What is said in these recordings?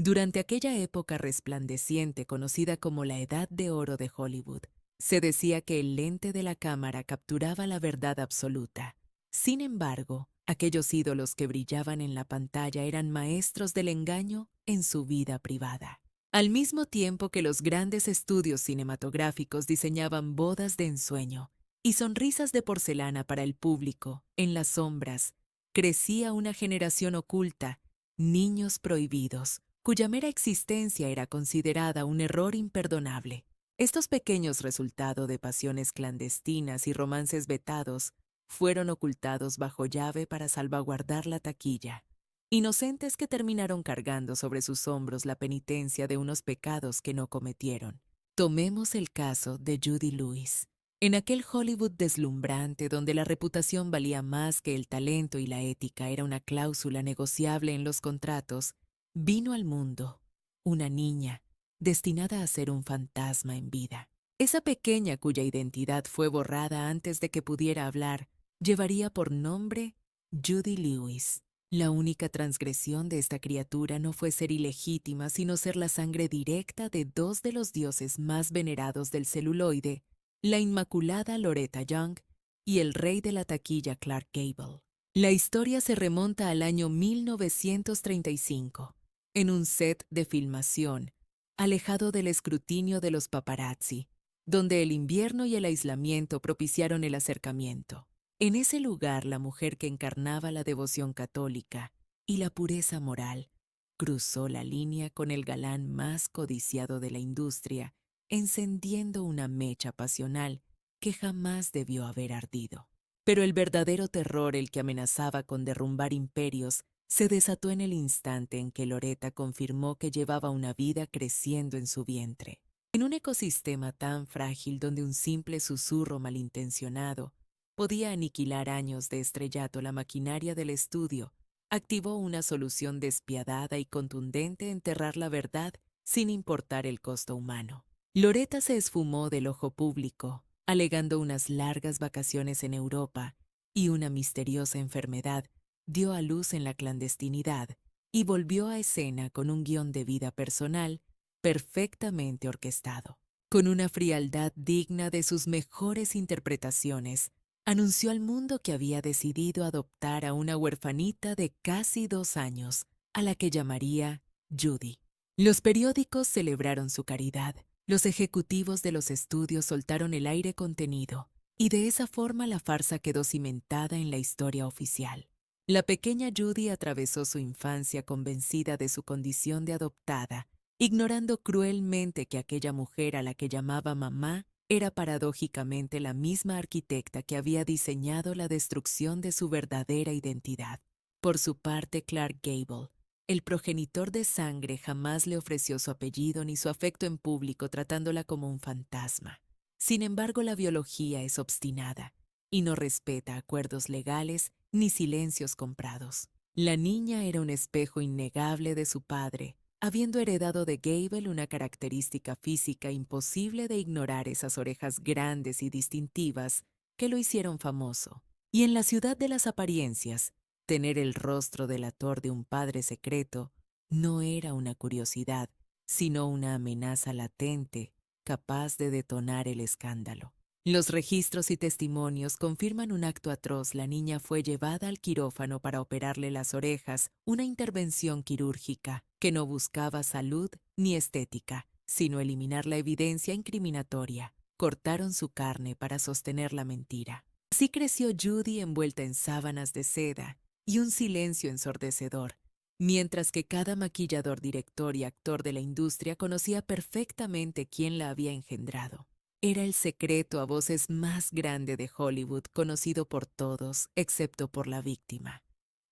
Durante aquella época resplandeciente conocida como la Edad de Oro de Hollywood, se decía que el lente de la cámara capturaba la verdad absoluta. Sin embargo, aquellos ídolos que brillaban en la pantalla eran maestros del engaño en su vida privada. Al mismo tiempo que los grandes estudios cinematográficos diseñaban bodas de ensueño y sonrisas de porcelana para el público, en las sombras, crecía una generación oculta, niños prohibidos, cuya mera existencia era considerada un error imperdonable. Estos pequeños resultado de pasiones clandestinas y romances vetados fueron ocultados bajo llave para salvaguardar la taquilla. Inocentes que terminaron cargando sobre sus hombros la penitencia de unos pecados que no cometieron. Tomemos el caso de Judy Lewis. En aquel Hollywood deslumbrante donde la reputación valía más que el talento y la ética era una cláusula negociable en los contratos, vino al mundo una niña destinada a ser un fantasma en vida. Esa pequeña cuya identidad fue borrada antes de que pudiera hablar, llevaría por nombre Judy Lewis. La única transgresión de esta criatura no fue ser ilegítima, sino ser la sangre directa de dos de los dioses más venerados del celuloide, la inmaculada Loretta Young y el rey de la taquilla Clark Gable. La historia se remonta al año 1935, en un set de filmación, alejado del escrutinio de los paparazzi, donde el invierno y el aislamiento propiciaron el acercamiento. En ese lugar, la mujer que encarnaba la devoción católica y la pureza moral cruzó la línea con el galán más codiciado de la industria, encendiendo una mecha pasional que jamás debió haber ardido. Pero el verdadero terror, el que amenazaba con derrumbar imperios, se desató en el instante en que Loretta confirmó que llevaba una vida creciendo en su vientre. En un ecosistema tan frágil donde un simple susurro malintencionado podía aniquilar años de estrellato, la maquinaria del estudio activó una solución despiadada y contundente: enterrar la verdad sin importar el costo humano. Loretta se esfumó del ojo público, alegando unas largas vacaciones en Europa y una misteriosa enfermedad. Dio a luz en la clandestinidad y volvió a escena con un guión de vida personal perfectamente orquestado. Con una frialdad digna de sus mejores interpretaciones, anunció al mundo que había decidido adoptar a una huerfanita de casi 2 años, a la que llamaría Judy. Los periódicos celebraron su caridad, los ejecutivos de los estudios soltaron el aire contenido, y de esa forma la farsa quedó cimentada en la historia oficial. La pequeña Judy atravesó su infancia convencida de su condición de adoptada, ignorando cruelmente que aquella mujer a la que llamaba mamá era paradójicamente la misma arquitecta que había diseñado la destrucción de su verdadera identidad. Por su parte, Clark Gable, el progenitor de sangre, jamás le ofreció su apellido ni su afecto en público, tratándola como un fantasma. Sin embargo, la biología es obstinada y no respeta acuerdos legales ni silencios comprados. La niña era un espejo innegable de su padre, habiendo heredado de Gable una característica física imposible de ignorar: esas orejas grandes y distintivas que lo hicieron famoso. Y en la ciudad de las apariencias, tener el rostro delator de un padre secreto no era una curiosidad, sino una amenaza latente, capaz de detonar el escándalo. Los registros y testimonios confirman un acto atroz. La niña fue llevada al quirófano para operarle las orejas, una intervención quirúrgica que no buscaba salud ni estética, sino eliminar la evidencia incriminatoria. Cortaron su carne para sostener la mentira. Así creció Judy envuelta en sábanas de seda y un silencio ensordecedor, mientras que cada maquillador, director y actor de la industria conocía perfectamente quién la había engendrado. Era el secreto a voces más grande de Hollywood, conocido por todos, excepto por la víctima.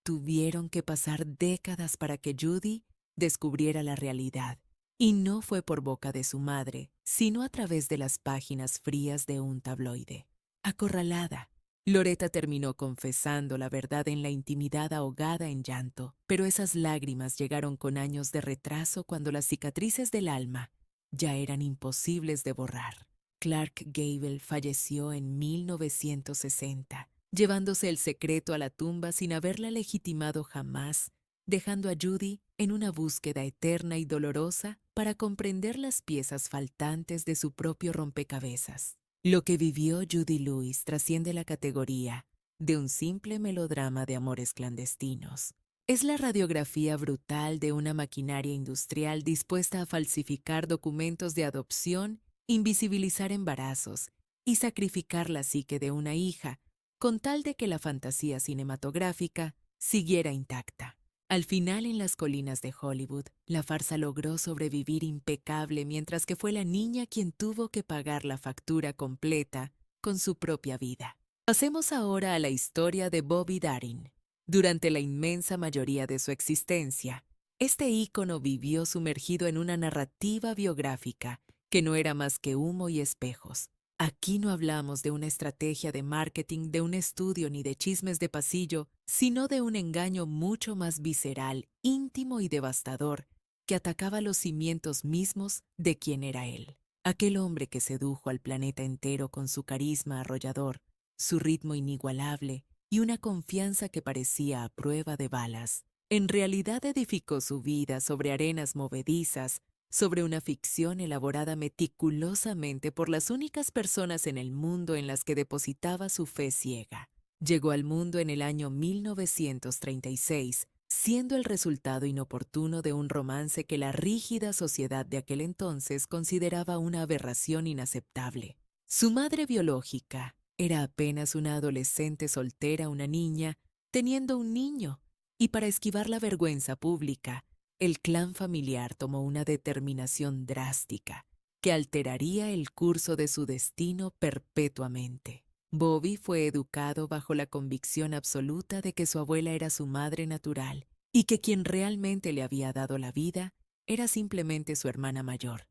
Tuvieron que pasar décadas para que Judy descubriera la realidad, y no fue por boca de su madre, sino a través de las páginas frías de un tabloide. Acorralada, Loretta terminó confesando la verdad en la intimidad, ahogada en llanto, pero esas lágrimas llegaron con años de retraso, cuando las cicatrices del alma ya eran imposibles de borrar. Clark Gable falleció en 1960, llevándose el secreto a la tumba sin haberla legitimado jamás dejando a Judy en una búsqueda eterna y dolorosa para comprender las piezas faltantes de su propio rompecabezas. Lo que vivió Judy Lewis trasciende la categoría de un simple melodrama de amores clandestinos. Es la radiografía brutal de una maquinaria industrial dispuesta a falsificar documentos de adopción, invisibilizar embarazos y sacrificar la psique de una hija, con tal de que la fantasía cinematográfica siguiera intacta. Al final, en las colinas de Hollywood, la farsa logró sobrevivir impecable mientras que fue la niña quien tuvo que pagar la factura completa con su propia vida. Pasemos ahora a la historia de Bobby Darin. Durante la inmensa mayoría de su existencia, este ícono vivió sumergido en una narrativa biográfica que no era más que humo y espejos. Aquí no hablamos de una estrategia de marketing, de un estudio ni de chismes de pasillo, sino de un engaño mucho más visceral, íntimo y devastador, que atacaba los cimientos mismos de quien era él. Aquel hombre que sedujo al planeta entero con su carisma arrollador, su ritmo inigualable y una confianza que parecía a prueba de balas. En realidad edificó su vida sobre arenas movedizas, sobre una ficción elaborada meticulosamente por las únicas personas en el mundo en las que depositaba su fe ciega. Llegó al mundo en el año 1936, siendo el resultado inoportuno de un romance que la rígida sociedad de aquel entonces consideraba una aberración inaceptable. Su madre biológica era apenas una adolescente soltera, una niña, teniendo un niño, y para esquivar la vergüenza pública, el clan familiar tomó una determinación drástica que alteraría el curso de su destino perpetuamente. Bobby fue educado bajo la convicción absoluta de que su abuela era su madre natural y que quien realmente le había dado la vida era simplemente su hermana mayor.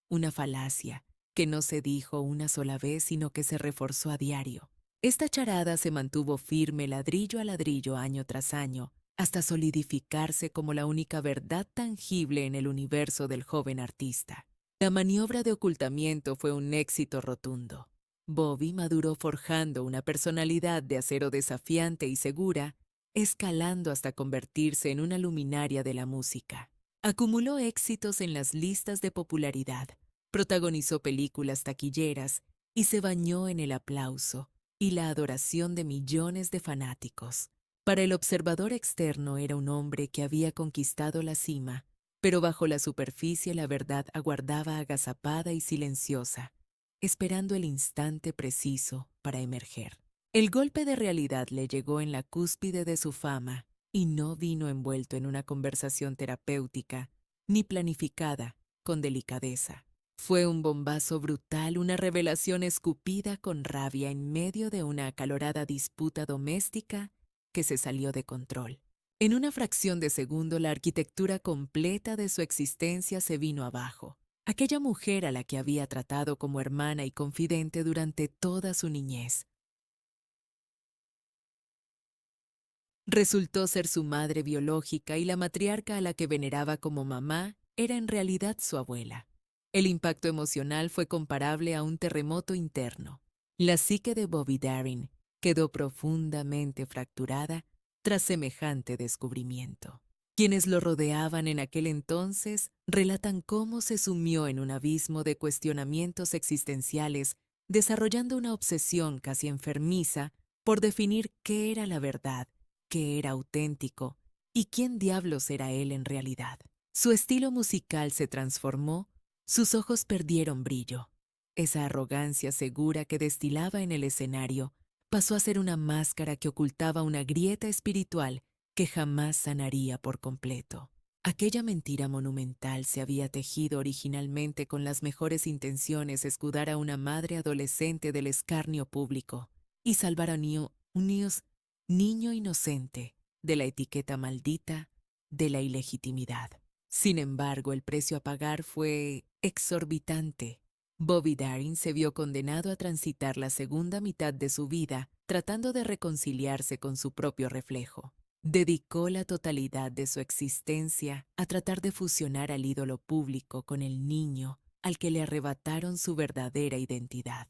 Una falacia que no se dijo una sola vez, sino que se reforzó a diario. Esta charada se mantuvo firme ladrillo a ladrillo año tras año, hasta solidificarse como la única verdad tangible en el universo del joven artista. La maniobra de ocultamiento fue un éxito rotundo. Bobby maduró forjando una personalidad de acero desafiante y segura, escalando hasta convertirse en una luminaria de la música. Acumuló éxitos en las listas de popularidad, protagonizó películas taquilleras y se bañó en el aplauso y la adoración de millones de fanáticos. Para el observador externo era un hombre que había conquistado la cima, pero bajo la superficie la verdad aguardaba agazapada y silenciosa, esperando el instante preciso para emerger. El golpe de realidad le llegó en la cúspide de su fama y no vino envuelto en una conversación terapéutica ni planificada con delicadeza. Fue un bombazo brutal, una revelación escupida con rabia en medio de una acalorada disputa doméstica que se salió de control. En una fracción de segundo, la arquitectura completa de su existencia se vino abajo. Aquella mujer a la que había tratado como hermana y confidente durante toda su niñez resultó ser su madre biológica, y la matriarca a la que veneraba como mamá era en realidad su abuela. El impacto emocional fue comparable a un terremoto interno. La psique de Bobby Darin quedó profundamente fracturada tras semejante descubrimiento. Quienes lo rodeaban en aquel entonces relatan cómo se sumió en un abismo de cuestionamientos existenciales, desarrollando una obsesión casi enfermiza por definir qué era la verdad, qué era auténtico y quién diablos era él en realidad. Su estilo musical se transformó, sus ojos perdieron brillo. Esa arrogancia segura que destilaba en el escenario pasó a ser una máscara que ocultaba una grieta espiritual que jamás sanaría por completo. Aquella mentira monumental se había tejido originalmente con las mejores intenciones: escudar a una madre adolescente del escarnio público y salvar a un niño inocente de la etiqueta maldita de la ilegitimidad. Sin embargo, el precio a pagar fue exorbitante. Bobby Darin se vio condenado a transitar la segunda mitad de su vida tratando de reconciliarse con su propio reflejo. Dedicó la totalidad de su existencia a tratar de fusionar al ídolo público con el niño al que le arrebataron su verdadera identidad.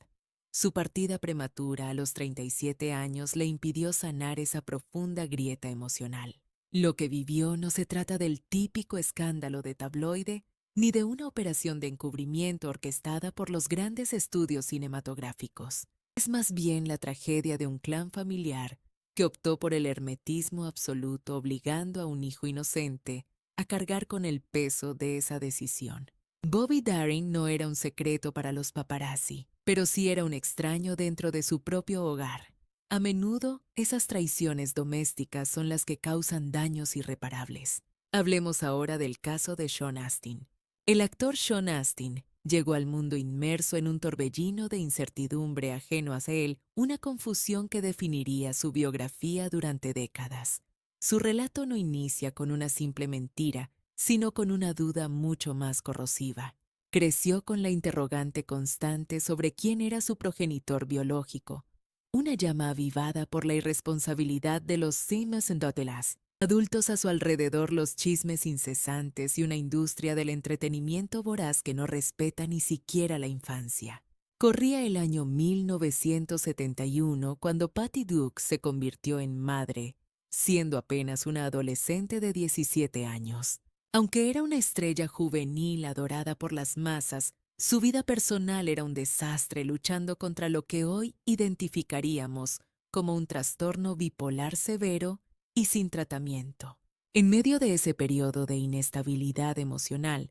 Su partida prematura a los 37 años le impidió sanar esa profunda grieta emocional. Lo que vivió no se trata del típico escándalo de tabloide ni de una operación de encubrimiento orquestada por los grandes estudios cinematográficos. Es más bien la tragedia de un clan familiar que optó por el hermetismo absoluto, obligando a un hijo inocente a cargar con el peso de esa decisión. Bobby Darin no era un secreto para los paparazzi, pero sí era un extraño dentro de su propio hogar. A menudo, esas traiciones domésticas son las que causan daños irreparables. Hablemos ahora del caso de Sean Astin. El actor Sean Astin llegó al mundo inmerso en un torbellino de incertidumbre ajeno a él, una confusión que definiría su biografía durante décadas. Su relato no inicia con una simple mentira, sino con una duda mucho más corrosiva. Creció con la interrogante constante sobre quién era su progenitor biológico, una llama avivada por la irresponsabilidad de los Simmons Douglas. Adultos a su alrededor, los chismes incesantes y una industria del entretenimiento voraz que no respeta ni siquiera la infancia. Corría el año 1971 cuando Patty Duke se convirtió en madre, siendo apenas una adolescente de 17 años. Aunque era una estrella juvenil adorada por las masas, su vida personal era un desastre luchando contra lo que hoy identificaríamos como un trastorno bipolar severo y sin tratamiento. En medio de ese periodo de inestabilidad emocional,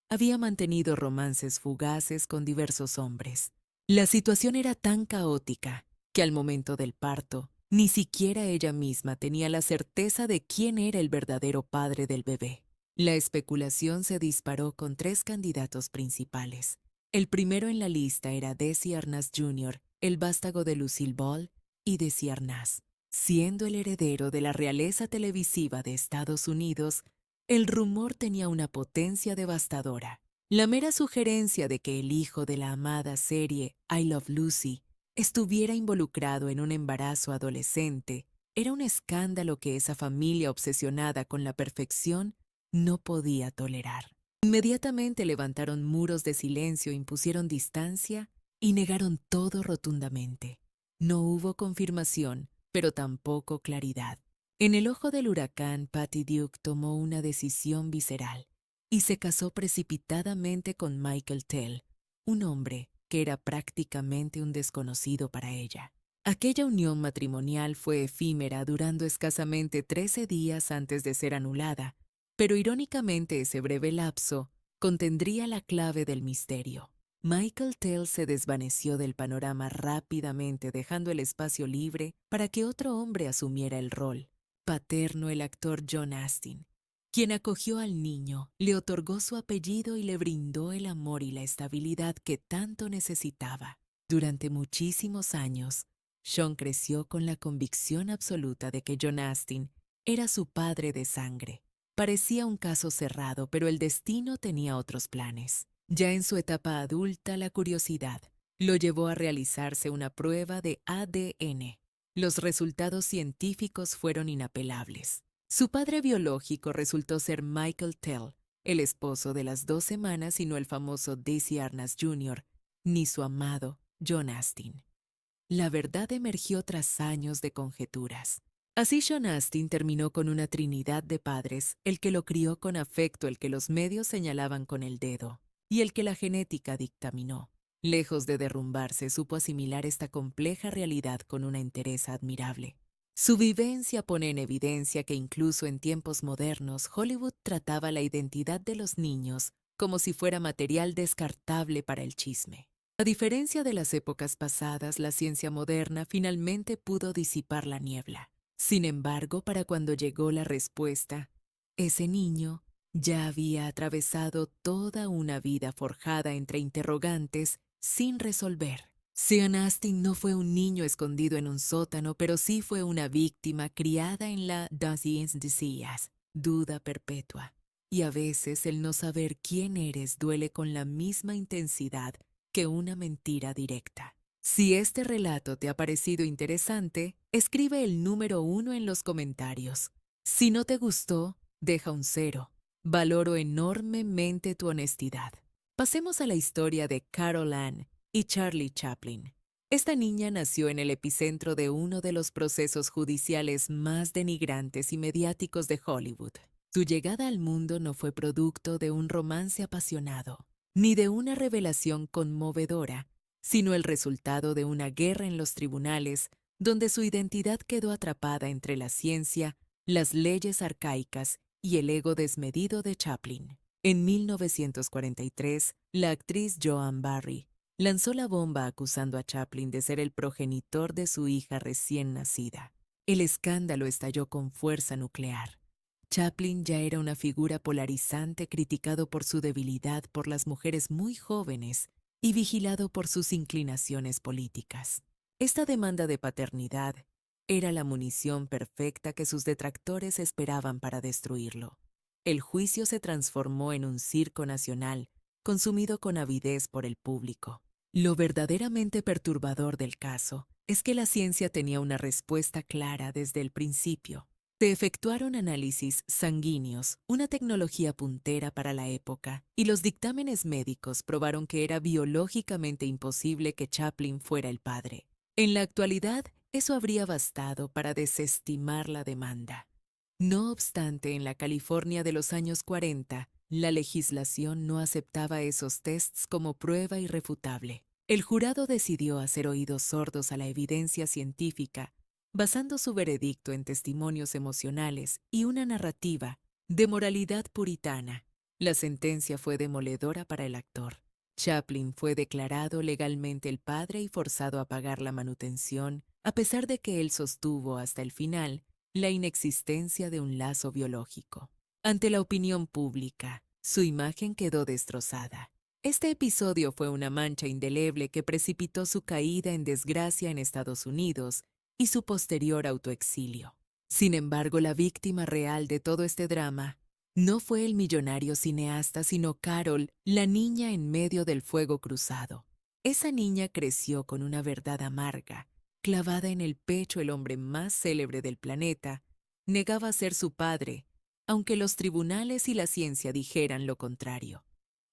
había mantenido romances fugaces con diversos hombres. La situación era tan caótica que al momento del parto, ni siquiera ella misma tenía la certeza de quién era el verdadero padre del bebé. La especulación se disparó con tres candidatos principales. El primero en la lista era Desi Arnaz Jr., el vástago de Lucille Ball, y Desi Arnaz, siendo el heredero de la realeza televisiva de Estados Unidos, el rumor tenía una potencia devastadora. La mera sugerencia de que el hijo de la amada serie I Love Lucy estuviera involucrado en un embarazo adolescente era un escándalo que esa familia obsesionada con la perfección no podía tolerar. Inmediatamente levantaron muros de silencio, impusieron distancia y negaron todo rotundamente. No hubo confirmación, pero tampoco claridad. En el ojo del huracán, Patty Duke tomó una decisión visceral y se casó precipitadamente con Michael Tell, un hombre que era prácticamente un desconocido para ella. Aquella unión matrimonial fue efímera, durando escasamente 13 días antes de ser anulada, pero irónicamente ese breve lapso contendría la clave del misterio. Michael Tell se desvaneció del panorama rápidamente, dejando el espacio libre para que otro hombre asumiera el rol paterno, el actor John Astin, quien acogió al niño, le otorgó su apellido y le brindó el amor y la estabilidad que tanto necesitaba. Durante muchísimos años, Sean creció con la convicción absoluta de que John Astin era su padre de sangre. Parecía un caso cerrado, pero el destino tenía otros planes. Ya en su etapa adulta, la curiosidad lo llevó a realizarse una prueba de ADN. Los resultados científicos fueron inapelables. Su padre biológico resultó ser Michael Tell, el esposo de las 2 semanas y no el famoso Desi Arnaz Jr., ni su amado John Astin. La verdad emergió tras años de conjeturas. Así Sean Astin terminó con una trinidad de padres, el que lo crió con afecto, el que los medios señalaban con el dedo, y el que la genética dictaminó. Lejos de derrumbarse, supo asimilar esta compleja realidad con una entereza admirable. Su vivencia pone en evidencia que incluso en tiempos modernos, Hollywood trataba la identidad de los niños como si fuera material descartable para el chisme. A diferencia de las épocas pasadas, la ciencia moderna finalmente pudo disipar la niebla. Sin embargo, para cuando llegó la respuesta, ese niño ya había atravesado toda una vida forjada entre interrogantes sin resolver. Sean Astin no fue un niño escondido en un sótano, pero sí fue una víctima criada en la Dossiers Disease, duda perpetua. Y a veces el no saber quién eres duele con la misma intensidad que una mentira directa. Si este relato te ha parecido interesante, escribe el número 1 en los comentarios. Si no te gustó, deja un 0. Valoro enormemente tu honestidad. Pasemos a la historia de Carol Ann y Charlie Chaplin. Esta niña nació en el epicentro de uno de los procesos judiciales más denigrantes y mediáticos de Hollywood. Su llegada al mundo no fue producto de un romance apasionado, ni de una revelación conmovedora, sino el resultado de una guerra en los tribunales donde su identidad quedó atrapada entre la ciencia, las leyes arcaicas y el ego desmedido de Chaplin. En 1943, la actriz Joan Barry lanzó la bomba acusando a Chaplin de ser el progenitor de su hija recién nacida. El escándalo estalló con fuerza nuclear. Chaplin ya era una figura polarizante criticado por su debilidad por las mujeres muy jóvenes y vigilado por sus inclinaciones políticas. Esta demanda de paternidad era la munición perfecta que sus detractores esperaban para destruirlo. El juicio se transformó en un circo nacional, consumido con avidez por el público. Lo verdaderamente perturbador del caso es que la ciencia tenía una respuesta clara desde el principio. Se efectuaron análisis sanguíneos, una tecnología puntera para la época, y los dictámenes médicos probaron que era biológicamente imposible que Chaplin fuera el padre. En la actualidad, eso habría bastado para desestimar la demanda. No obstante, en la California de los años 40, la legislación no aceptaba esos tests como prueba irrefutable. El jurado decidió hacer oídos sordos a la evidencia científica, basando su veredicto en testimonios emocionales y una narrativa de moralidad puritana. La sentencia fue demoledora para el actor. Chaplin fue declarado legalmente el padre y forzado a pagar la manutención, a pesar de que él sostuvo hasta el final la inexistencia de un lazo biológico. Ante la opinión pública, su imagen quedó destrozada. Este episodio fue una mancha indeleble que precipitó su caída en desgracia en Estados Unidos y su posterior autoexilio. Sin embargo, la víctima real de todo este drama no fue el millonario cineasta, sino Carol, la niña en medio del fuego cruzado. Esa niña creció con una verdad amarga, clavada en el pecho. El hombre más célebre del planeta negaba ser su padre, aunque los tribunales y la ciencia dijeran lo contrario.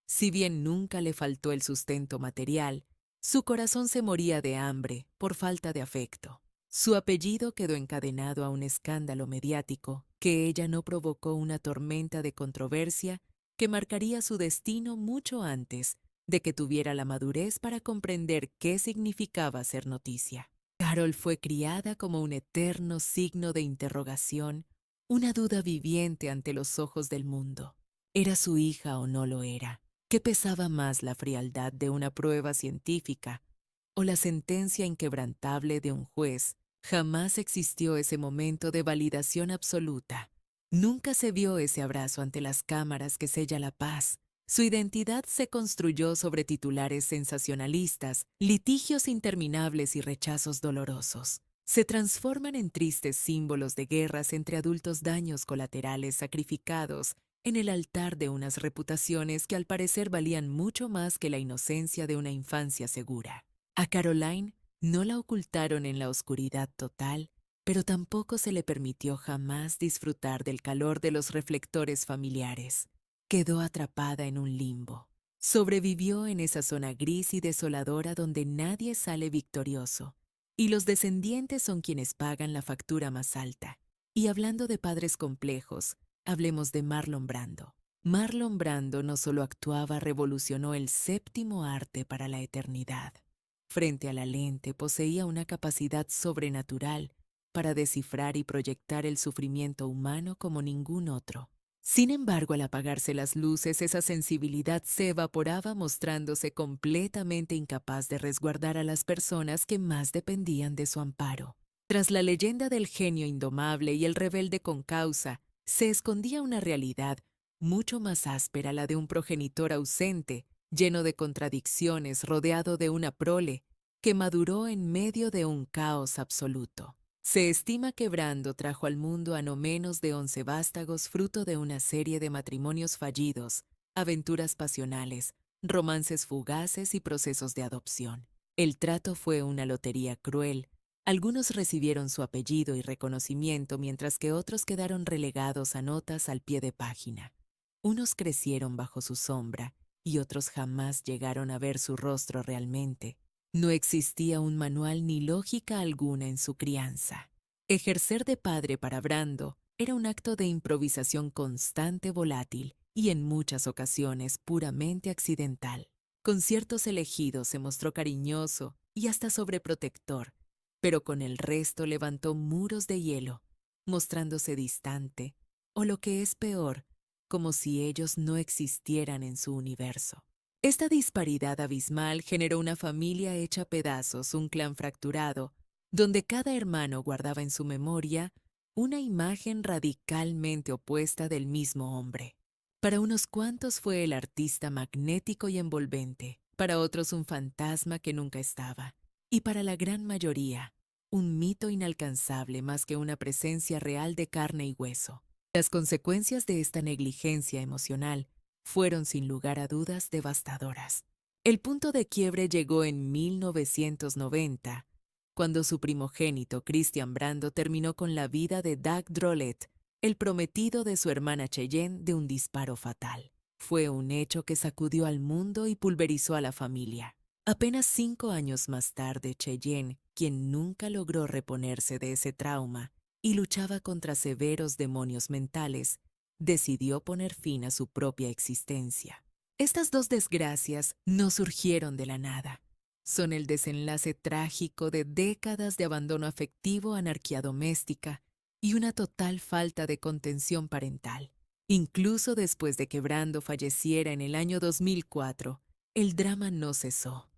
Si bien nunca le faltó el sustento material, su corazón se moría de hambre por falta de afecto. Su apellido quedó encadenado a un escándalo mediático que ella no provocó, una tormenta de controversia que marcaría su destino mucho antes de que tuviera la madurez para comprender qué significaba ser noticia. Carol fue criada como un eterno signo de interrogación, una duda viviente ante los ojos del mundo. ¿Era su hija o no lo era? ¿Qué pesaba más, la frialdad de una prueba científica o la sentencia inquebrantable de un juez? Jamás existió ese momento de validación absoluta. Nunca se vio ese abrazo ante las cámaras que sella la paz. Su identidad se construyó sobre titulares sensacionalistas, litigios interminables y rechazos dolorosos. Se transforman en tristes símbolos de guerras entre adultos, daños colaterales sacrificados en el altar de unas reputaciones que al parecer valían mucho más que la inocencia de una infancia segura. A Caroline no la ocultaron en la oscuridad total, pero tampoco se le permitió jamás disfrutar del calor de los reflectores familiares. Quedó atrapada en un limbo. Sobrevivió en esa zona gris y desoladora donde nadie sale victorioso, y los descendientes son quienes pagan la factura más alta. Y hablando de padres complejos, hablemos de Marlon Brando. Marlon Brando no solo actuaba, revolucionó el séptimo arte para la eternidad. Frente a la lente poseía una capacidad sobrenatural para descifrar y proyectar el sufrimiento humano como ningún otro. Sin embargo, al apagarse las luces, esa sensibilidad se evaporaba, mostrándose completamente incapaz de resguardar a las personas que más dependían de su amparo. Tras la leyenda del genio indomable y el rebelde con causa, se escondía una realidad mucho más áspera, la de un progenitor ausente, lleno de contradicciones, rodeado de una prole que maduró en medio de un caos absoluto. Se estima que Brando trajo al mundo a no menos de 11 vástagos, fruto de una serie de matrimonios fallidos, aventuras pasionales, romances fugaces y procesos de adopción. El trato fue una lotería cruel. Algunos recibieron su apellido y reconocimiento, mientras que otros quedaron relegados a notas al pie de página. Unos crecieron bajo su sombra y otros jamás llegaron a ver su rostro realmente. No existía un manual ni lógica alguna en su crianza. Ejercer de padre para Brando era un acto de improvisación constante, volátil y en muchas ocasiones puramente accidental. Con ciertos elegidos se mostró cariñoso y hasta sobreprotector, pero con el resto levantó muros de hielo, mostrándose distante, o lo que es peor, como si ellos no existieran en su universo. Esta disparidad abismal generó una familia hecha pedazos, un clan fracturado, donde cada hermano guardaba en su memoria una imagen radicalmente opuesta del mismo hombre. Para unos cuantos fue el artista magnético y envolvente, para otros un fantasma que nunca estaba, y para la gran mayoría, un mito inalcanzable más que una presencia real de carne y hueso. Las consecuencias de esta negligencia emocional fueron sin lugar a dudas devastadoras. El punto de quiebre llegó en 1990, cuando su primogénito Christian Brando terminó con la vida de Doug Drolet, el prometido de su hermana Cheyenne, de un disparo fatal. Fue un hecho que sacudió al mundo y pulverizó a la familia. Apenas 5 años más tarde, Cheyenne, quien nunca logró reponerse de ese trauma y luchaba contra severos demonios mentales, decidió poner fin a su propia existencia. Estas dos desgracias no surgieron de la nada. Son el desenlace trágico de décadas de abandono afectivo, anarquía doméstica y una total falta de contención parental. Incluso después de que Brando falleciera en el año 2004, el drama no cesó.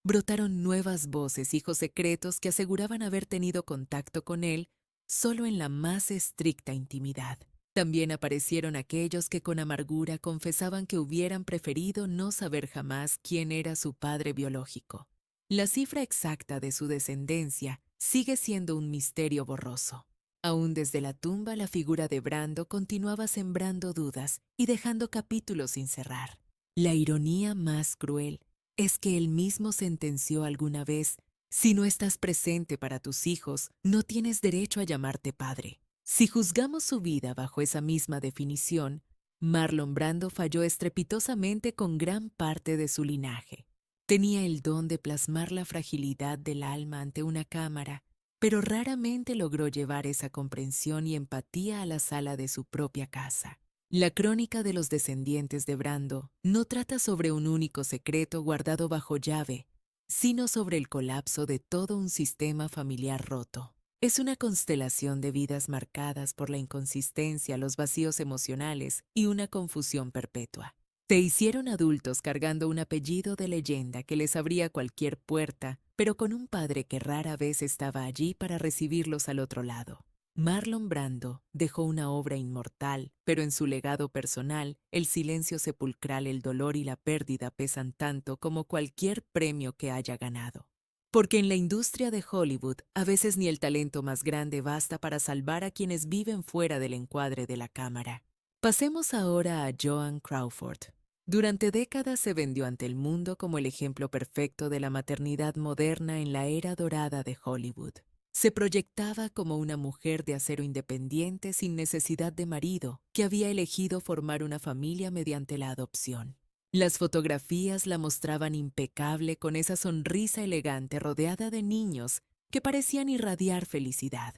Brotaron nuevas voces, hijos secretos que aseguraban haber tenido contacto con él solo en la más estricta intimidad. También aparecieron aquellos que con amargura confesaban que hubieran preferido no saber jamás quién era su padre biológico. La cifra exacta de su descendencia sigue siendo un misterio borroso. Aún desde la tumba, la figura de Brando continuaba sembrando dudas y dejando capítulos sin cerrar. La ironía más cruel es que él mismo sentenció alguna vez: si no estás presente para tus hijos, no tienes derecho a llamarte padre. Si juzgamos su vida bajo esa misma definición, Marlon Brando falló estrepitosamente con gran parte de su linaje. Tenía el don de plasmar la fragilidad del alma ante una cámara, pero raramente logró llevar esa comprensión y empatía a la sala de su propia casa. La crónica de los descendientes de Brando no trata sobre un único secreto guardado bajo llave, sino sobre el colapso de todo un sistema familiar roto. Es una constelación de vidas marcadas por la inconsistencia, los vacíos emocionales y una confusión perpetua. Se hicieron adultos cargando un apellido de leyenda que les abría cualquier puerta, pero con un padre que rara vez estaba allí para recibirlos al otro lado. Marlon Brando dejó una obra inmortal, pero en su legado personal, el silencio sepulcral, el dolor y la pérdida pesan tanto como cualquier premio que haya ganado. Porque en la industria de Hollywood, a veces ni el talento más grande basta para salvar a quienes viven fuera del encuadre de la cámara. Pasemos ahora a Joan Crawford. Durante décadas se vendió ante el mundo como el ejemplo perfecto de la maternidad moderna en la era dorada de Hollywood. Se proyectaba como una mujer de acero independiente sin necesidad de marido, que había elegido formar una familia mediante la adopción. Las fotografías la mostraban impecable con esa sonrisa elegante rodeada de niños que parecían irradiar felicidad.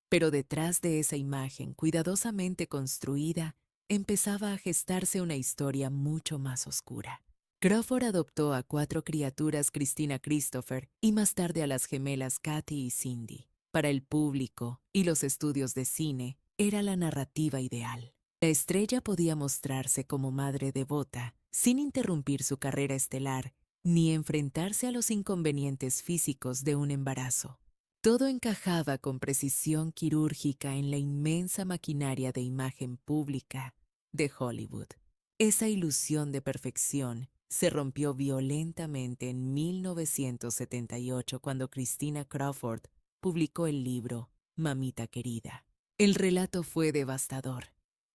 Pero detrás de esa imagen cuidadosamente construida, empezaba a gestarse una historia mucho más oscura. Crawford adoptó a 4 criaturas, Christina Christopher, y más tarde a las gemelas Kathy y Cindy. Para el público y los estudios de cine, era la narrativa ideal. La estrella podía mostrarse como madre devota, sin interrumpir su carrera estelar, ni enfrentarse a los inconvenientes físicos de un embarazo. Todo encajaba con precisión quirúrgica en la inmensa maquinaria de imagen pública de Hollywood. Esa ilusión de perfección se rompió violentamente en 1978 cuando Christina Crawford publicó el libro Mamita Querida. El relato fue devastador.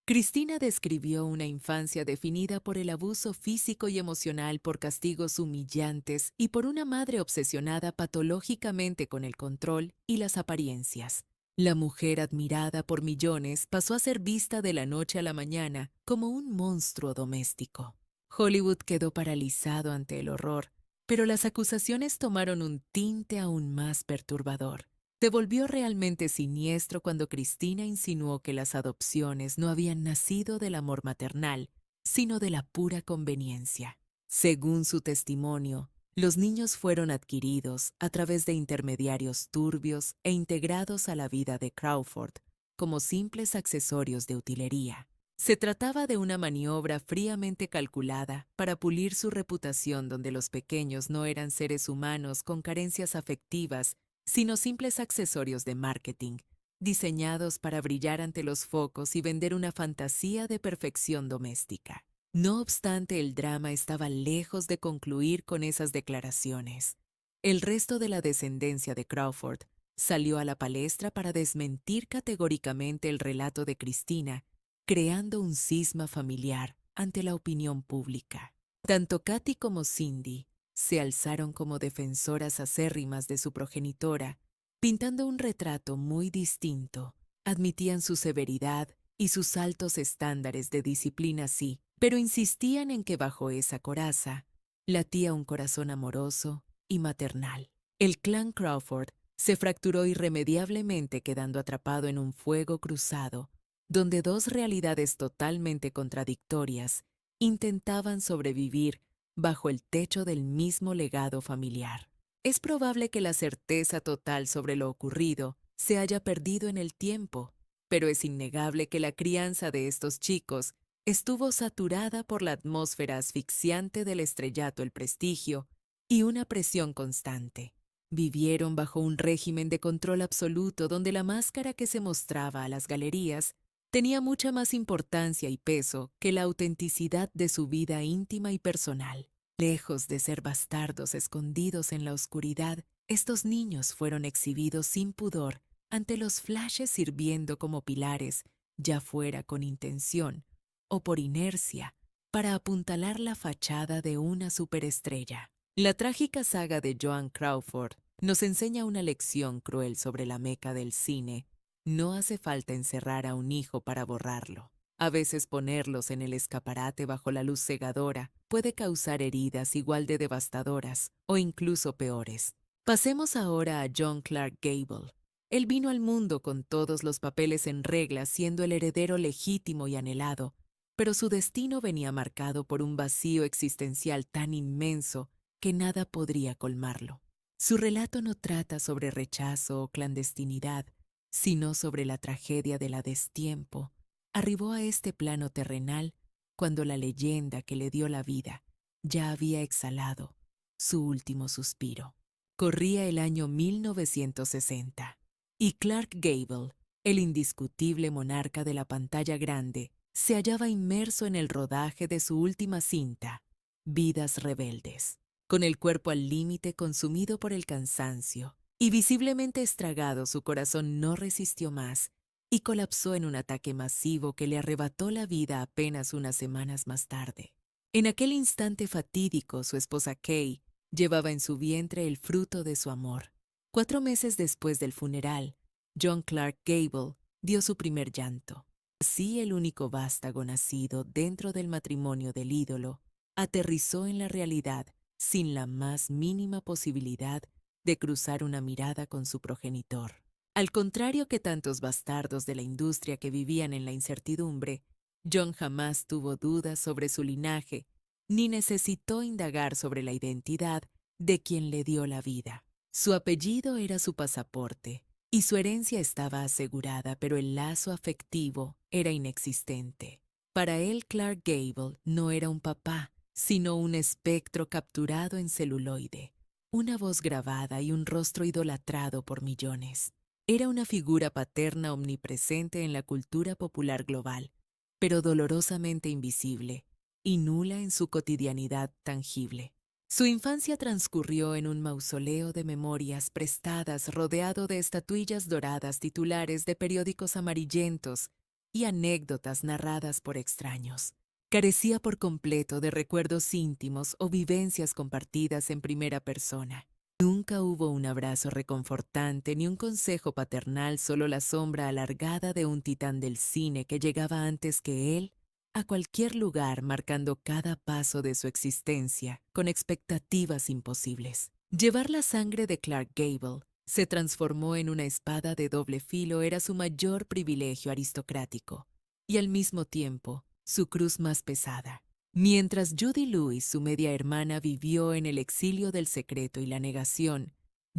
Christina describió una infancia definida por el abuso físico y emocional, por castigos humillantes y por una madre obsesionada patológicamente con el control y las apariencias. La mujer admirada por millones pasó a ser vista de la noche a la mañana como un monstruo doméstico. Hollywood quedó paralizado ante el horror, Pero las acusaciones tomaron un tinte aún más perturbador. Se volvió realmente siniestro cuando Cristina insinuó que las adopciones no habían nacido del amor maternal, sino de la pura conveniencia. Según su testimonio, los niños fueron adquiridos a través de intermediarios turbios e integrados a la vida de Crawford como simples accesorios de utilería. Se trataba de una maniobra fríamente calculada para pulir su reputación, donde los pequeños no eran seres humanos con carencias afectivas, sino simples accesorios de marketing, diseñados para brillar ante los focos y vender una fantasía de perfección doméstica. No obstante, el drama estaba lejos de concluir con esas declaraciones. El resto de la descendencia de Crawford salió a la palestra para desmentir categóricamente el relato de Cristina, creando un cisma familiar ante la opinión pública. Tanto Katy como Cindy se alzaron como defensoras acérrimas de su progenitora, pintando un retrato muy distinto. Admitían su severidad y sus altos estándares de disciplina, sí, pero insistían en que bajo esa coraza latía un corazón amoroso y maternal. El clan Crawford se fracturó irremediablemente, quedando atrapado en un fuego cruzado, donde dos realidades totalmente contradictorias intentaban sobrevivir bajo el techo del mismo legado familiar. Es probable que la certeza total sobre lo ocurrido se haya perdido en el tiempo, pero es innegable que la crianza de estos chicos estuvo saturada por la atmósfera asfixiante del estrellato, el prestigio y una presión constante. Vivieron bajo un régimen de control absoluto, donde la máscara que se mostraba a las galerías tenía mucha más importancia y peso que la autenticidad de su vida íntima y personal. Lejos de ser bastardos escondidos en la oscuridad, estos niños fueron exhibidos sin pudor ante los flashes, sirviendo como pilares, ya fuera con intención o por inercia, para apuntalar la fachada de una superestrella. La trágica saga de Joan Crawford nos enseña una lección cruel sobre la meca del cine. No hace falta encerrar a un hijo para borrarlo. A veces ponerlos en el escaparate bajo la luz cegadora puede causar heridas igual de devastadoras o incluso peores. Pasemos ahora a John Clark Gable. Él vino al mundo con todos los papeles en regla, siendo el heredero legítimo y anhelado, pero su destino venía marcado por un vacío existencial tan inmenso que nada podría colmarlo. Su relato no trata sobre rechazo o clandestinidad, sino sobre la tragedia del a destiempo. Arribó a este plano terrenal cuando la leyenda que le dio la vida ya había exhalado su último suspiro. Corría el año 1960 y Clark Gable, el indiscutible monarca de la pantalla grande, se hallaba inmerso en el rodaje de su última cinta, Vidas Rebeldes. Con el cuerpo al límite, consumido por el cansancio y visiblemente estragado, su corazón no resistió más y colapsó en un ataque masivo que le arrebató la vida apenas unas semanas más tarde. En aquel instante fatídico, su esposa Kay llevaba en su vientre el fruto de su amor. 4 meses después del funeral, John Clark Gable dio su primer llanto. Así, el único vástago nacido dentro del matrimonio del ídolo aterrizó en la realidad sin la más mínima posibilidad de cruzar una mirada con su progenitor. Al contrario que tantos bastardos de la industria que vivían en la incertidumbre, John jamás tuvo dudas sobre su linaje, ni necesitó indagar sobre la identidad de quien le dio la vida. Su apellido era su pasaporte, y su herencia estaba asegurada, pero el lazo afectivo era inexistente. Para él, Clark Gable no era un papá, sino un espectro capturado en celuloide, una voz grabada y un rostro idolatrado por millones. Era una figura paterna omnipresente en la cultura popular global, pero dolorosamente invisible y nula en su cotidianidad tangible. Su infancia transcurrió en un mausoleo de memorias prestadas, rodeado de estatuillas doradas, titulares de periódicos amarillentos y anécdotas narradas por extraños. Carecía por completo de recuerdos íntimos o vivencias compartidas en primera persona. Nunca hubo un abrazo reconfortante ni un consejo paternal, solo la sombra alargada de un titán del cine que llegaba antes que él a cualquier lugar marcando cada paso de su existencia con expectativas imposibles. Llevar la sangre de Clark Gable se transformó en una espada de doble filo era su mayor privilegio aristocrático y al mismo tiempo su cruz más pesada. Mientras Judy Lewis, su media hermana, vivió en el exilio del secreto y la negación,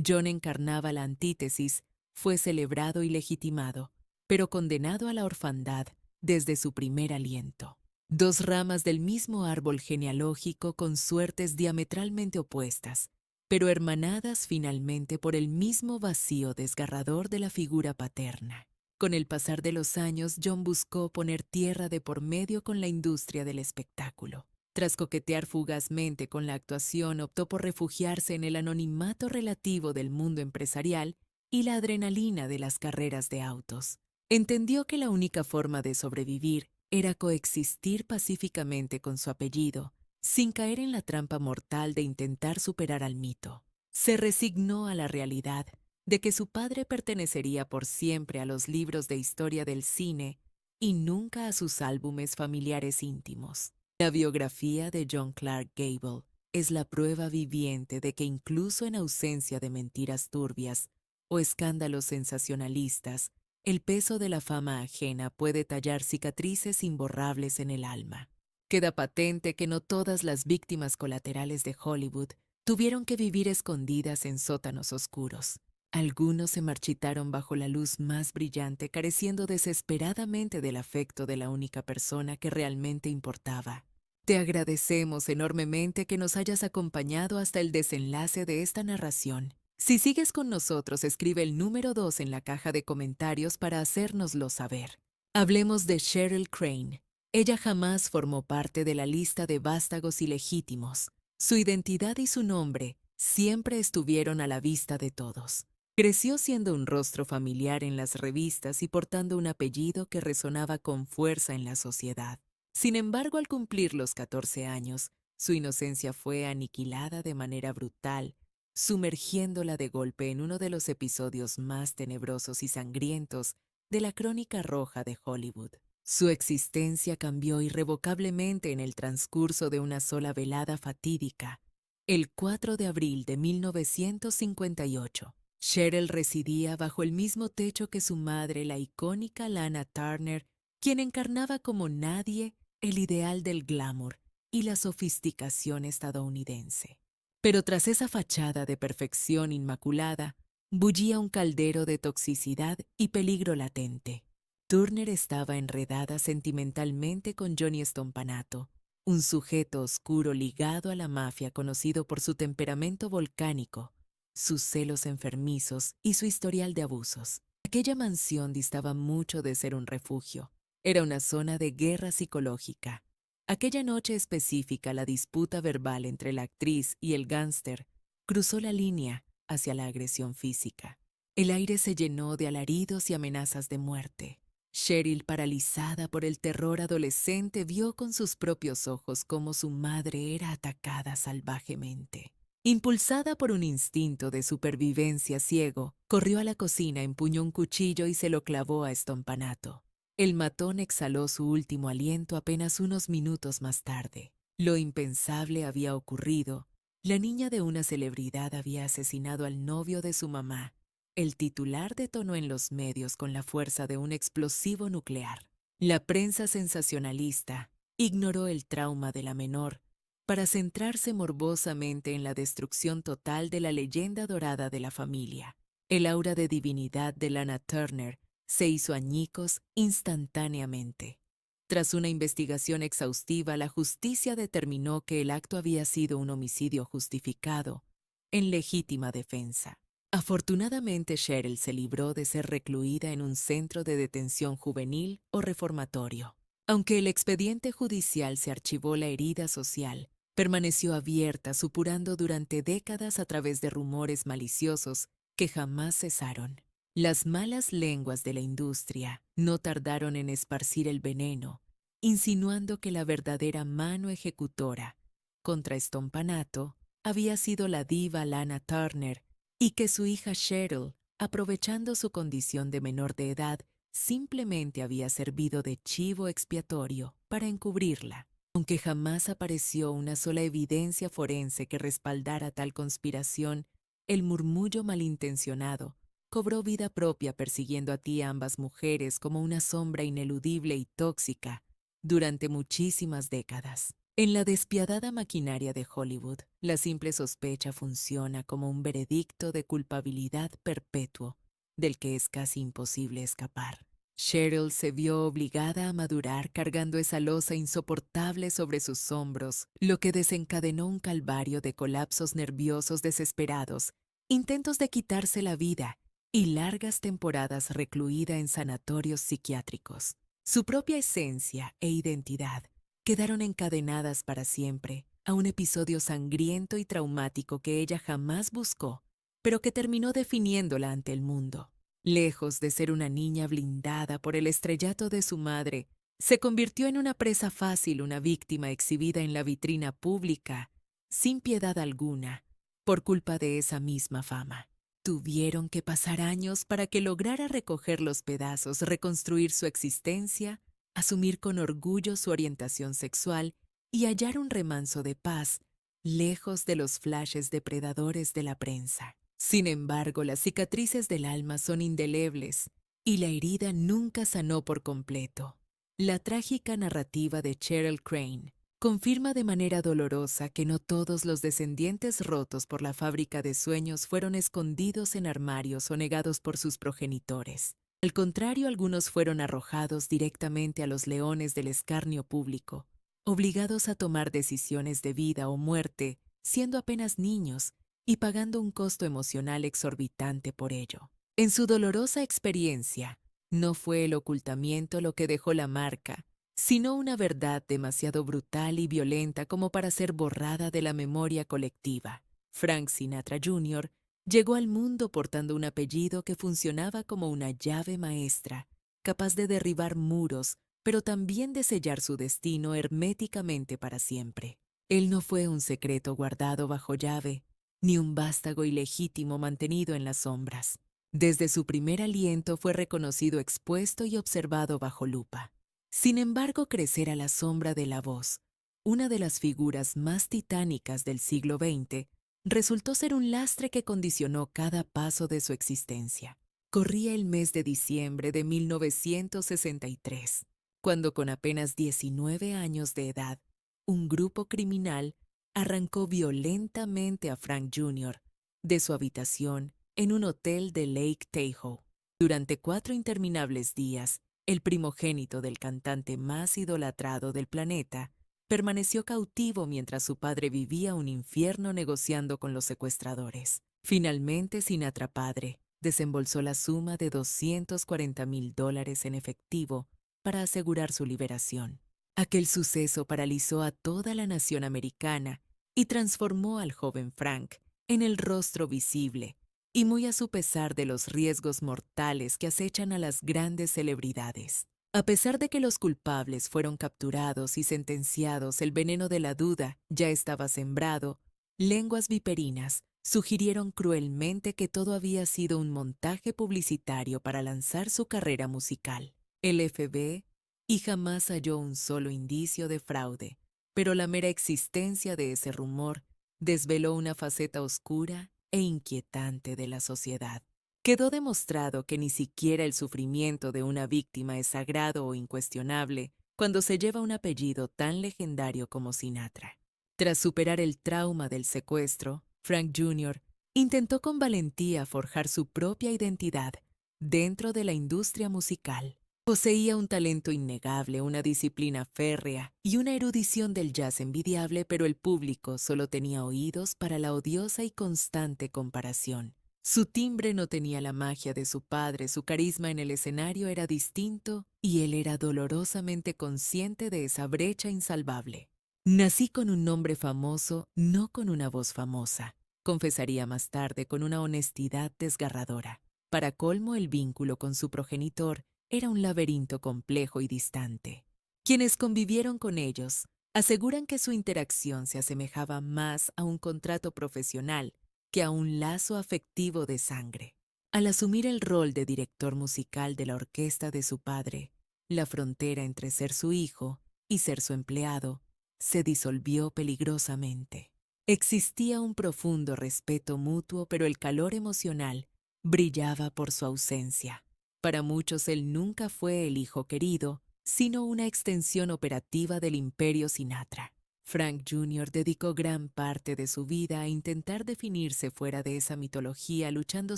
John encarnaba la antítesis, fue celebrado y legitimado, pero condenado a la orfandad desde su primer aliento. Dos ramas del mismo árbol genealógico con suertes diametralmente opuestas, pero hermanadas finalmente por el mismo vacío desgarrador de la figura paterna. Con el pasar de los años, John buscó poner tierra de por medio con la industria del espectáculo. Tras coquetear fugazmente con la actuación, optó por refugiarse en el anonimato relativo del mundo empresarial y la adrenalina de las carreras de autos. Entendió que la única forma de sobrevivir era coexistir pacíficamente con su apellido, sin caer en la trampa mortal de intentar superar al mito. Se resignó a la realidad de que su padre pertenecería por siempre a los libros de historia del cine y nunca a sus álbumes familiares íntimos. La biografía de John Clark Gable es la prueba viviente de que incluso en ausencia de mentiras turbias o escándalos sensacionalistas, el peso de la fama ajena puede tallar cicatrices imborrables en el alma. Queda patente que no todas las víctimas colaterales de Hollywood tuvieron que vivir escondidas en sótanos oscuros. Algunos se marchitaron bajo la luz más brillante, careciendo desesperadamente del afecto de la única persona que realmente importaba. Te agradecemos enormemente que nos hayas acompañado hasta el desenlace de esta narración. Si sigues con nosotros, escribe el número 2 en la caja de comentarios para hacérnoslo saber. Hablemos de Cheryl Crane. Ella jamás formó parte de la lista de vástagos ilegítimos. Su identidad y su nombre siempre estuvieron a la vista de todos. Creció siendo un rostro familiar en las revistas y portando un apellido que resonaba con fuerza en la sociedad. Sin embargo, al cumplir los 14 años, su inocencia fue aniquilada de manera brutal, sumergiéndola de golpe en uno de los episodios más tenebrosos y sangrientos de la crónica roja de Hollywood. Su existencia cambió irrevocablemente en el transcurso de una sola velada fatídica, el 4 de abril de 1958. Cheryl residía bajo el mismo techo que su madre, la icónica Lana Turner, quien encarnaba como nadie el ideal del glamour y la sofisticación estadounidense. Pero tras esa fachada de perfección inmaculada, bullía un caldero de toxicidad y peligro latente. Turner estaba enredada sentimentalmente con Johnny Stompanato, un sujeto oscuro ligado a la mafia conocido por su temperamento volcánico, sus celos enfermizos y su historial de abusos. Aquella mansión distaba mucho de ser un refugio. Era una zona de guerra psicológica. Aquella noche específica, la disputa verbal entre la actriz y el gánster cruzó la línea hacia la agresión física. El aire se llenó de alaridos y amenazas de muerte. Cheryl, paralizada por el terror adolescente, vio con sus propios ojos cómo su madre era atacada salvajemente. Impulsada por un instinto de supervivencia ciego, corrió a la cocina, empuñó un cuchillo y se lo clavó a Stompanato. El matón exhaló su último aliento apenas unos minutos más tarde. Lo impensable había ocurrido. La niña de una celebridad había asesinado al novio de su mamá. El titular detonó en los medios con la fuerza de un explosivo nuclear. La prensa sensacionalista ignoró el trauma de la menor para centrarse morbosamente en la destrucción total de la leyenda dorada de la familia. El aura de divinidad de Lana Turner se hizo añicos instantáneamente. Tras una investigación exhaustiva, la justicia determinó que el acto había sido un homicidio justificado, en legítima defensa. Afortunadamente, Cheryl se libró de ser recluida en un centro de detención juvenil o reformatorio. Aunque el expediente judicial se archivó, la herida social permaneció abierta, supurando durante décadas a través de rumores maliciosos que jamás cesaron. Las malas lenguas de la industria no tardaron en esparcir el veneno, insinuando que la verdadera mano ejecutora contra Stompanato había sido la diva Lana Turner y que su hija Cheryl, aprovechando su condición de menor de edad, simplemente había servido de chivo expiatorio para encubrirla. Aunque jamás apareció una sola evidencia forense que respaldara tal conspiración, el murmullo malintencionado cobró vida propia persiguiendo a ti a ambas mujeres como una sombra ineludible y tóxica durante muchísimas décadas. En la despiadada maquinaria de Hollywood, la simple sospecha funciona como un veredicto de culpabilidad perpetuo del que es casi imposible escapar. Cheryl se vio obligada a madurar cargando esa losa insoportable sobre sus hombros, lo que desencadenó un calvario de colapsos nerviosos desesperados, intentos de quitarse la vida y largas temporadas recluida en sanatorios psiquiátricos. Su propia esencia e identidad quedaron encadenadas para siempre a un episodio sangriento y traumático que ella jamás buscó, pero que terminó definiéndola ante el mundo. Lejos de ser una niña blindada por el estrellato de su madre, se convirtió en una presa fácil, una víctima exhibida en la vitrina pública, sin piedad alguna, por culpa de esa misma fama. Tuvieron que pasar años para que lograra recoger los pedazos, reconstruir su existencia, asumir con orgullo su orientación sexual y hallar un remanso de paz, lejos de los flashes depredadores de la prensa. Sin embargo, las cicatrices del alma son indelebles y la herida nunca sanó por completo. La trágica narrativa de Cheryl Crane confirma de manera dolorosa que no todos los descendientes rotos por la fábrica de sueños fueron escondidos en armarios o negados por sus progenitores. Al contrario, algunos fueron arrojados directamente a los leones del escarnio público, obligados a tomar decisiones de vida o muerte, siendo apenas niños, y pagando un costo emocional exorbitante por ello. En su dolorosa experiencia, no fue el ocultamiento lo que dejó la marca, sino una verdad demasiado brutal y violenta como para ser borrada de la memoria colectiva. Frank Sinatra Jr. llegó al mundo portando un apellido que funcionaba como una llave maestra, capaz de derribar muros, pero también de sellar su destino herméticamente para siempre. Él no fue un secreto guardado bajo llave, ni un vástago ilegítimo mantenido en las sombras. Desde su primer aliento fue reconocido, expuesto y observado bajo lupa. Sin embargo, crecer a la sombra de la voz, una de las figuras más titánicas del siglo XX, resultó ser un lastre que condicionó cada paso de su existencia. Corría el mes de diciembre de 1963, cuando con apenas 19 años de edad, un grupo criminal arrancó violentamente a Frank Jr. de su habitación en un hotel de Lake Tahoe. Durante 4 interminables días, el primogénito del cantante más idolatrado del planeta permaneció cautivo mientras su padre vivía un infierno negociando con los secuestradores. Finalmente, Sinatra padre desembolsó la suma de $240,000 en efectivo para asegurar su liberación. Aquel suceso paralizó a toda la nación americana y transformó al joven Frank en el rostro visible, y muy a su pesar de los riesgos mortales que acechan a las grandes celebridades. A pesar de que los culpables fueron capturados y sentenciados, el veneno de la duda ya estaba sembrado, lenguas viperinas sugirieron cruelmente que todo había sido un montaje publicitario para lanzar su carrera musical. El FBI y jamás halló un solo indicio de fraude, pero la mera existencia de ese rumor desveló una faceta oscura e inquietante de la sociedad. Quedó demostrado que ni siquiera el sufrimiento de una víctima es sagrado o incuestionable cuando se lleva un apellido tan legendario como Sinatra. Tras superar el trauma del secuestro, Frank Jr. intentó con valentía forjar su propia identidad dentro de la industria musical. Poseía un talento innegable, una disciplina férrea y una erudición del jazz envidiable, pero el público solo tenía oídos para la odiosa y constante comparación. Su timbre no tenía la magia de su padre, su carisma en el escenario era distinto y él era dolorosamente consciente de esa brecha insalvable. Nací con un nombre famoso, no con una voz famosa, confesaría más tarde con una honestidad desgarradora. Para colmo, el vínculo con su progenitor era un laberinto complejo y distante. Quienes convivieron con ellos aseguran que su interacción se asemejaba más a un contrato profesional que a un lazo afectivo de sangre. Al asumir el rol de director musical de la orquesta de su padre, la frontera entre ser su hijo y ser su empleado se disolvió peligrosamente. Existía un profundo respeto mutuo, pero el calor emocional brillaba por su ausencia. Para muchos él nunca fue el hijo querido, sino una extensión operativa del imperio Sinatra. Frank Jr. dedicó gran parte de su vida a intentar definirse fuera de esa mitología, luchando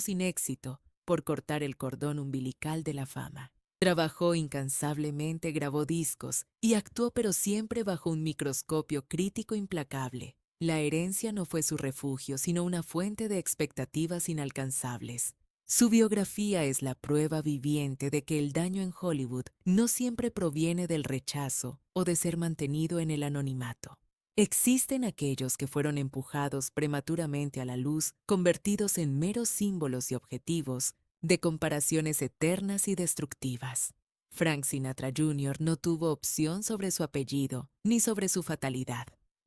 sin éxito por cortar el cordón umbilical de la fama. Trabajó incansablemente, grabó discos y actuó, pero siempre bajo un microscopio crítico implacable. La herencia no fue su refugio, sino una fuente de expectativas inalcanzables. Su biografía es la prueba viviente de que el daño en Hollywood no siempre proviene del rechazo o de ser mantenido en el anonimato. Existen aquellos que fueron empujados prematuramente a la luz, convertidos en meros símbolos y objetivos de comparaciones eternas y destructivas. Frank Sinatra Jr. no tuvo opción sobre su apellido ni sobre su fatalidad.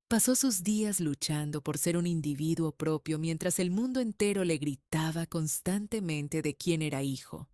Pasó sus días luchando por ser un individuo propio mientras el mundo entero le gritaba constantemente de quién era hijo.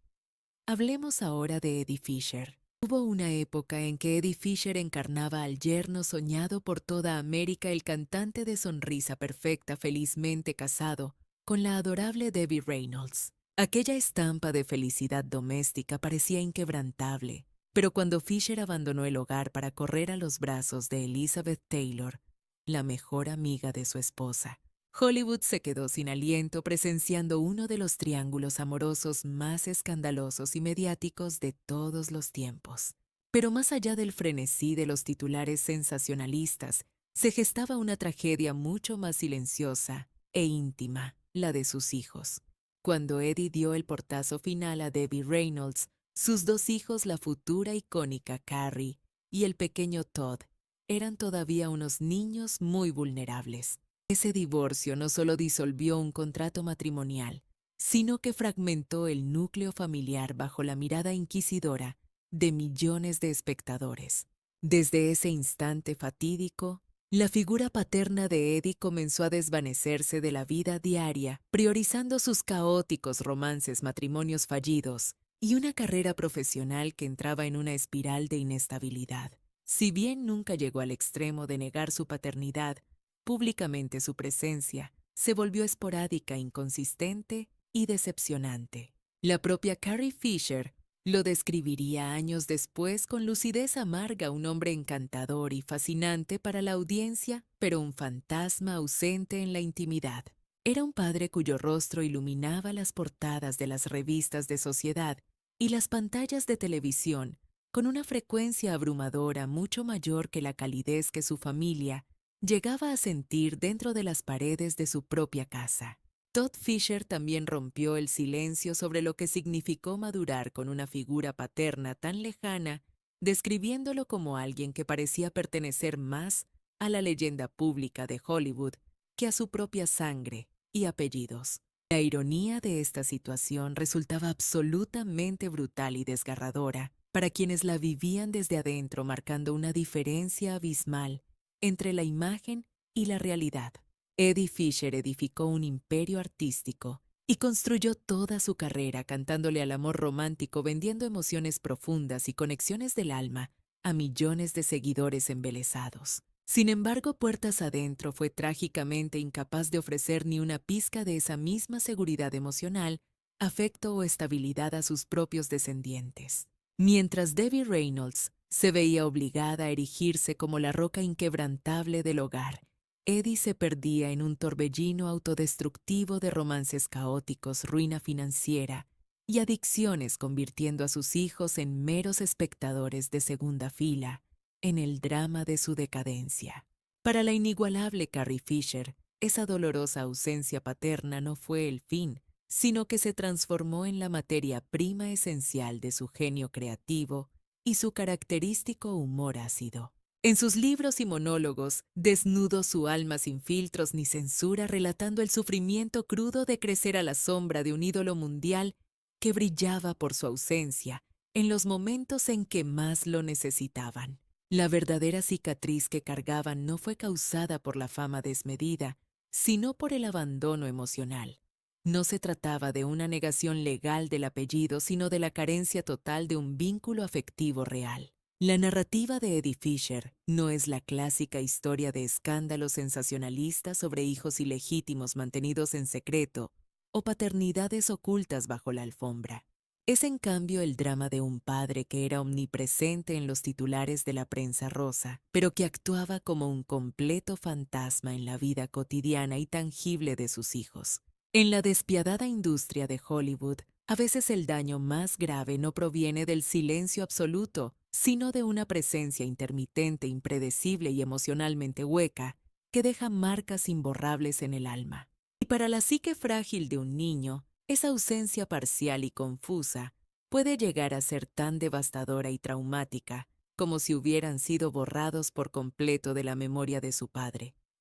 Hablemos ahora de Eddie Fisher. Hubo una época en que Eddie Fisher encarnaba al yerno soñado por toda América, el cantante de sonrisa perfecta, felizmente casado con la adorable Debbie Reynolds. Aquella estampa de felicidad doméstica parecía inquebrantable, pero cuando Fisher abandonó el hogar para correr a los brazos de Elizabeth Taylor, la mejor amiga de su esposa, Hollywood se quedó sin aliento, presenciando uno de los triángulos amorosos más escandalosos y mediáticos de todos los tiempos. Pero más allá del frenesí de los titulares sensacionalistas, se gestaba una tragedia mucho más silenciosa e íntima, la de sus hijos. Cuando Eddie dio el portazo final a Debbie Reynolds, sus dos hijos, la futura icónica Carrie y el pequeño Todd, eran todavía unos niños muy vulnerables. Ese divorcio no solo disolvió un contrato matrimonial, sino que fragmentó el núcleo familiar bajo la mirada inquisidora de millones de espectadores. Desde ese instante fatídico, la figura paterna de Eddie comenzó a desvanecerse de la vida diaria, priorizando sus caóticos romances, matrimonios fallidos y una carrera profesional que entraba en una espiral de inestabilidad. Si bien nunca llegó al extremo de negar su paternidad, públicamente su presencia se volvió esporádica, inconsistente y decepcionante. La propia Carrie Fisher lo describiría años después con lucidez amarga: un hombre encantador y fascinante para la audiencia, pero un fantasma ausente en la intimidad. Era un padre cuyo rostro iluminaba las portadas de las revistas de sociedad y las pantallas de televisión con una frecuencia abrumadora, mucho mayor que la calidez que su familia llegaba a sentir dentro de las paredes de su propia casa. Todd Fisher también rompió el silencio sobre lo que significó madurar con una figura paterna tan lejana, describiéndolo como alguien que parecía pertenecer más a la leyenda pública de Hollywood que a su propia sangre y apellidos. La ironía de esta situación resultaba absolutamente brutal y desgarradora para quienes la vivían desde adentro, marcando una diferencia abismal entre la imagen y la realidad. Eddie Fisher edificó un imperio artístico y construyó toda su carrera cantándole al amor romántico, vendiendo emociones profundas y conexiones del alma a millones de seguidores embelesados. Sin embargo, puertas adentro fue trágicamente incapaz de ofrecer ni una pizca de esa misma seguridad emocional, afecto o estabilidad a sus propios descendientes. Mientras Debbie Reynolds se veía obligada a erigirse como la roca inquebrantable del hogar, Eddie se perdía en un torbellino autodestructivo de romances caóticos, ruina financiera y adicciones, convirtiendo a sus hijos en meros espectadores de segunda fila en el drama de su decadencia. Para la inigualable Carrie Fisher, esa dolorosa ausencia paterna no fue el fin, sino que se transformó en la materia prima esencial de su genio creativo y su característico humor ácido. En sus libros y monólogos, desnudó su alma sin filtros ni censura, relatando el sufrimiento crudo de crecer a la sombra de un ídolo mundial que brillaba por su ausencia en los momentos en que más lo necesitaban. La verdadera cicatriz que cargaban no fue causada por la fama desmedida, sino por el abandono emocional. No se trataba de una negación legal del apellido, sino de la carencia total de un vínculo afectivo real. La narrativa de Eddie Fisher no es la clásica historia de escándalos sensacionalistas sobre hijos ilegítimos mantenidos en secreto o paternidades ocultas bajo la alfombra. Es en cambio el drama de un padre que era omnipresente en los titulares de la prensa rosa, pero que actuaba como un completo fantasma en la vida cotidiana y tangible de sus hijos. En la despiadada industria de Hollywood, a veces el daño más grave no proviene del silencio absoluto, sino de una presencia intermitente, impredecible y emocionalmente hueca, que deja marcas imborrables en el alma. Y para la psique frágil de un niño, esa ausencia parcial y confusa puede llegar a ser tan devastadora y traumática como si hubieran sido borrados por completo de la memoria de su padre.